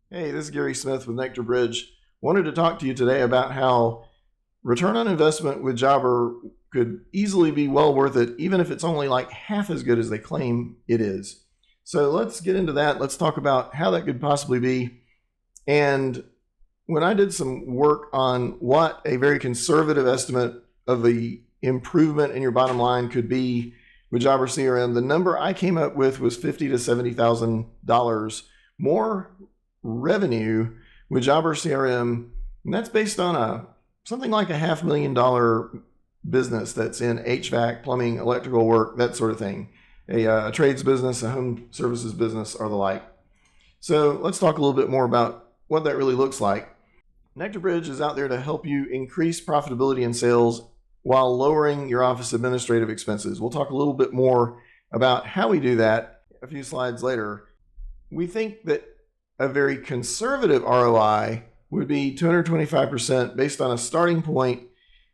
Hey, this is Gary Smith with Nectar Bridge. Wanted to talk to you today about how return on investment with Jobber could easily be well worth it, even if it's only like half as good as they claim it is. So let's get into that. Let's talk about how that could possibly be. And when I did some work on what a very conservative estimate of the improvement in your bottom line could be with Jobber CRM, the number I came up with was $50,000 to $70,000 more revenue with Jobber CRM, and that's based on something like a $500,000 business that's in HVAC, plumbing, electrical work, that sort of thing. A trades business, a home services business, or the like. So let's talk a little bit more about what that really looks like. Nectar Bridge is out there to help you increase profitability and sales while lowering your office administrative expenses. We'll talk a little bit more about how we do that a few slides later. We think that a very conservative ROI would be 225% based on a starting point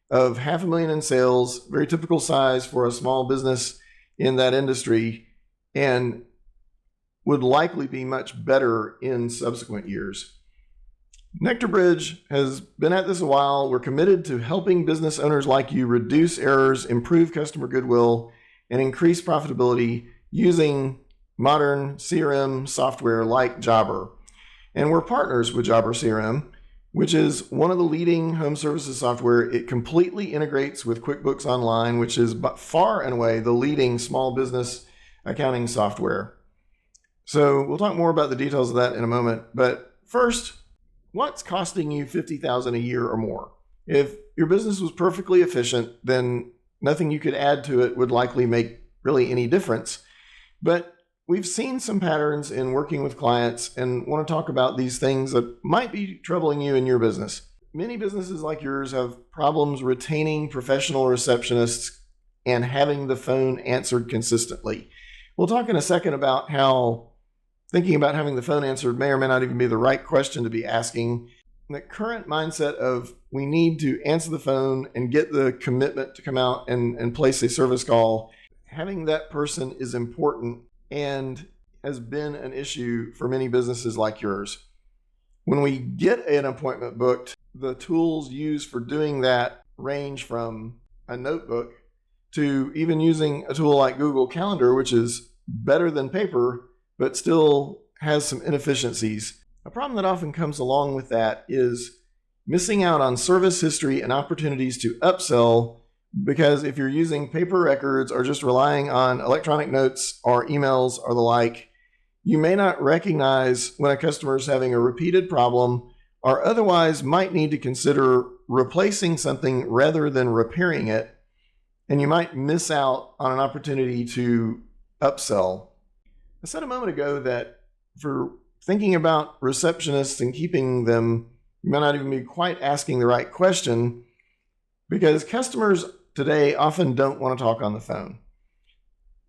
of $500,000 in sales, very typical size for a small business in that industry, and would likely be much better in subsequent years. Nectar Bridge has been at this a while. We're committed to helping business owners like you reduce errors, improve customer goodwill, and increase profitability using modern CRM software like Jobber. And we're partners with Jobber CRM, which is one of the leading home services software. It completely integrates with QuickBooks Online, which is by far and away the leading small business accounting software. So we'll talk more about the details of that in a moment. But first, what's costing you $50,000 a year or more? If your business was perfectly efficient, then nothing you could add to it would likely make really any difference. But we've seen some patterns in working with clients and want to talk about these things that might be troubling you in your business. Many businesses like yours have problems retaining professional receptionists and having the phone answered consistently. We'll talk in a second about how thinking about having the phone answered may or may not even be the right question to be asking. The current mindset of we need to answer the phone and get the commitment to come out and place a service call, having that person is important and has been an issue for many businesses like yours. When we get an appointment booked, the tools used for doing that range from a notebook to even using a tool like Google Calendar, which is better than paper, but still has some inefficiencies. A problem that often comes along with that is missing out on service history and opportunities to upsell, because if you're using paper records or just relying on electronic notes or emails or the like, you may not recognize when a customer is having a repeated problem or otherwise might need to consider replacing something rather than repairing it, and you might miss out on an opportunity to upsell. I said a moment ago that for thinking about receptionists and keeping them, you might not even be quite asking the right question, because customers today often don't want to talk on the phone.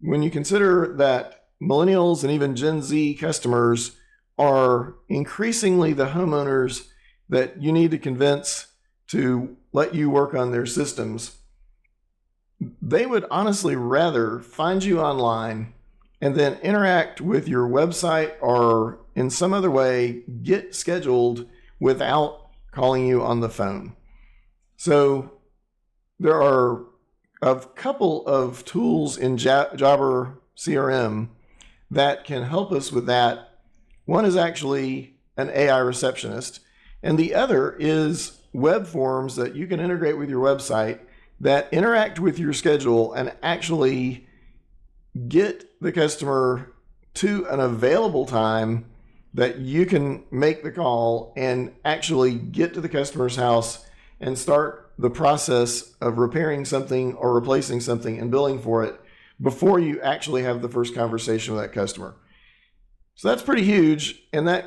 When you consider that millennials and even Gen Z customers are increasingly the homeowners that you need to convince to let you work on their systems, they would honestly rather find you online and then interact with your website or in some other way get scheduled without calling you on the phone. So there are a couple of tools in Jobber CRM that can help us with that. One is actually an AI receptionist, and the other is web forms that you can integrate with your website that interact with your schedule and actually get the customer to an available time that you can make the call and actually get to the customer's house and start the process of repairing something or replacing something and billing for it before you actually have the first conversation with that customer. So that's pretty huge, and that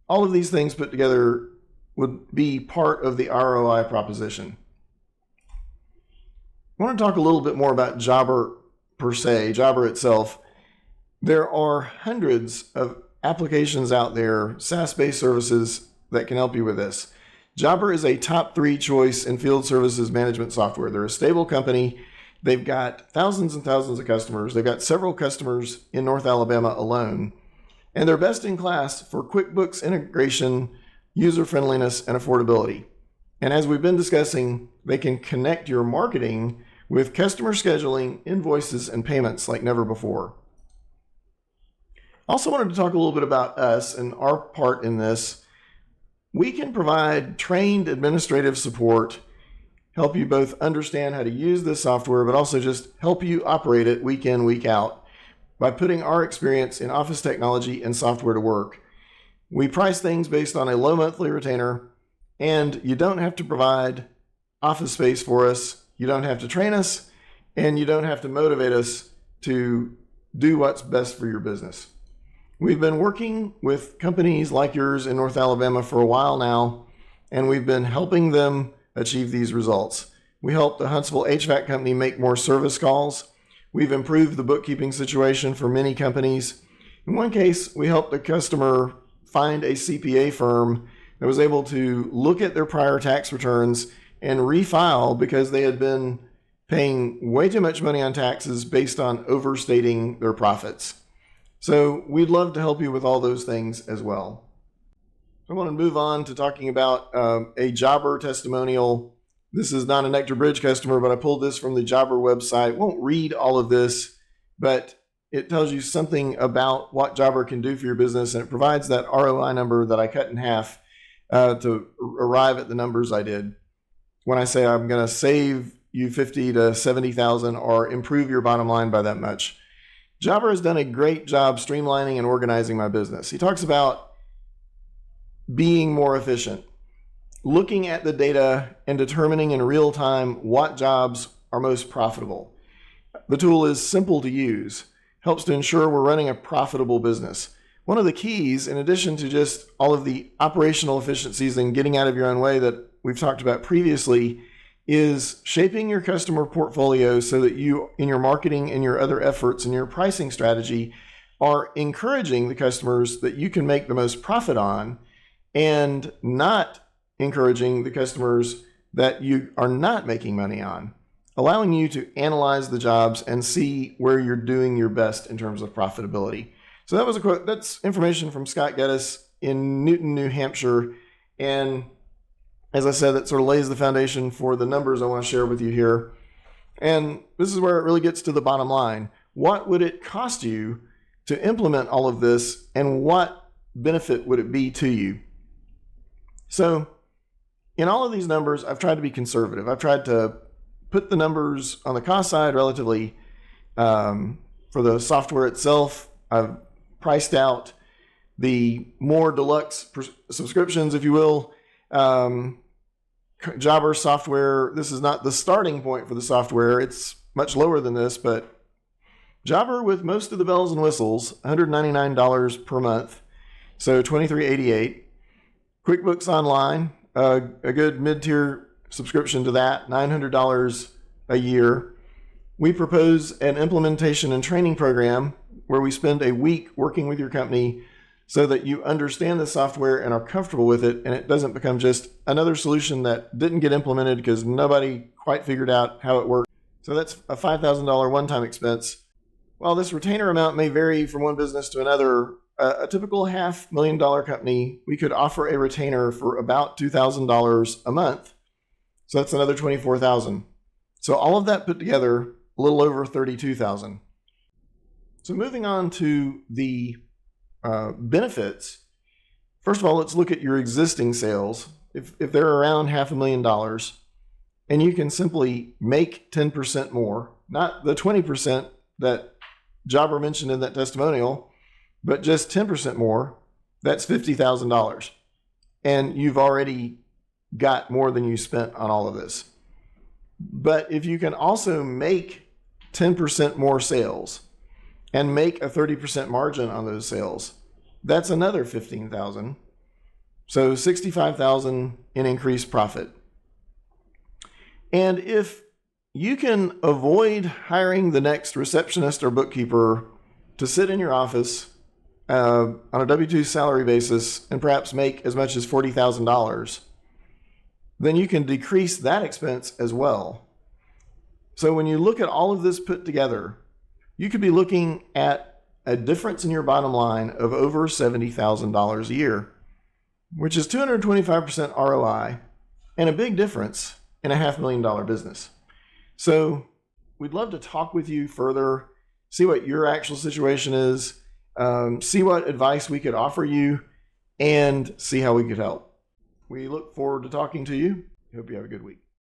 all of these things put together would be part of the ROI proposition. I want to talk a little bit more about Jobber per se, Jobber itself. There are hundreds of applications out there, SaaS-based services that can help you with this. Jobber is a top 3 choice in field services management software. They're a stable company. They've got thousands and thousands of customers. They've got several customers in North Alabama alone. And they're best in class for QuickBooks integration, user friendliness, and affordability. And as we've been discussing, they can connect your marketing with customer scheduling, invoices, and payments like never before. I also wanted to talk a little bit about us and our part in this. We can provide trained administrative support, help you both understand how to use this software, but also just help you operate it week in, week out by putting our experience in office technology and software to work. We price things based on a low monthly retainer, and you don't have to provide office space for us. You don't have to train us, and you don't have to motivate us to do what's best for your business. We've been working with companies like yours in North Alabama for a while now, and we've been helping them achieve these results. We helped the Huntsville HVAC company make more service calls. We've improved the bookkeeping situation for many companies. In one case, we helped a customer find a CPA firm that was able to look at their prior tax returns and refile because they had been paying way too much money on taxes based on overstating their profits. So we'd love to help you with all those things as well. I want to move on to talking about a jobber testimonial. This is not a Nectar Bridge customer, but I pulled this from the jobber website. Won't read all of this, but it tells you something about what jobber can do for your business, and it provides that ROI number that I cut in half to arrive at the numbers I did. When I say I'm going to save you $50,000 to $70,000 or improve your bottom line by that much. Jobber has done a great job streamlining and organizing my business. He talks about being more efficient, looking at the data and determining in real time what jobs are most profitable. The tool is simple to use, helps to ensure we're running a profitable business. One of the keys, in addition to just all of the operational efficiencies and getting out of your own way that we've talked about previously, is shaping your customer portfolio so that you, in your marketing and your other efforts and your pricing strategy, are encouraging the customers that you can make the most profit on and not encouraging the customers that you are not making money on, allowing you to analyze the jobs and see where you're doing your best in terms of profitability. So that was a quote. That's information from Scott Geddes in Newton, New Hampshire. And as I said, that sort of lays the foundation for the numbers I want to share with you here. And this is where it really gets to the bottom line. What would it cost you to implement all of this, and what benefit would it be to you? So in all of these numbers, I've tried to be conservative. I've tried to put the numbers on the cost side relatively. For the software itself, I've priced out the more deluxe subscriptions, if you will. Jobber software, this is not the starting point for the software. It's much lower than this, but Jobber with most of the bells and whistles, $199 per month, so $23.88. QuickBooks Online, a good mid-tier subscription to that, $900 a year. We propose an implementation and training program where we spend a week working with your company so that you understand the software and are comfortable with it, and it doesn't become just another solution that didn't get implemented because nobody quite figured out how it worked. So that's a $5,000 one-time expense. While this retainer amount may vary from one business to another, a typical $500,000 company, we could offer a retainer for about $2,000 a month. So that's another $24,000. So all of that put together, a little over $32,000. So moving on to the benefits. First of all, let's look at your existing sales. If they're around $500,000, and you can simply make 10% more, not the 20% that Jobber mentioned in that testimonial, but just 10% more, that's $50,000. And you've already got more than you spent on all of this. But if you can also make 10% more sales and make a 30% margin on those sales, that's another $15,000. So $65,000 in increased profit. And if you can avoid hiring the next receptionist or bookkeeper to sit in your office on a W-2 salary basis and perhaps make as much as $40,000, then you can decrease that expense as well. So when you look at all of this put together, you could be looking at a difference in your bottom line of over $70,000 a year, which is 225% ROI and a big difference in a $500,000 business. So we'd love to talk with you further, see what your actual situation is, see what advice we could offer you, and see how we could help. We look forward to talking to you. Hope you have a good week.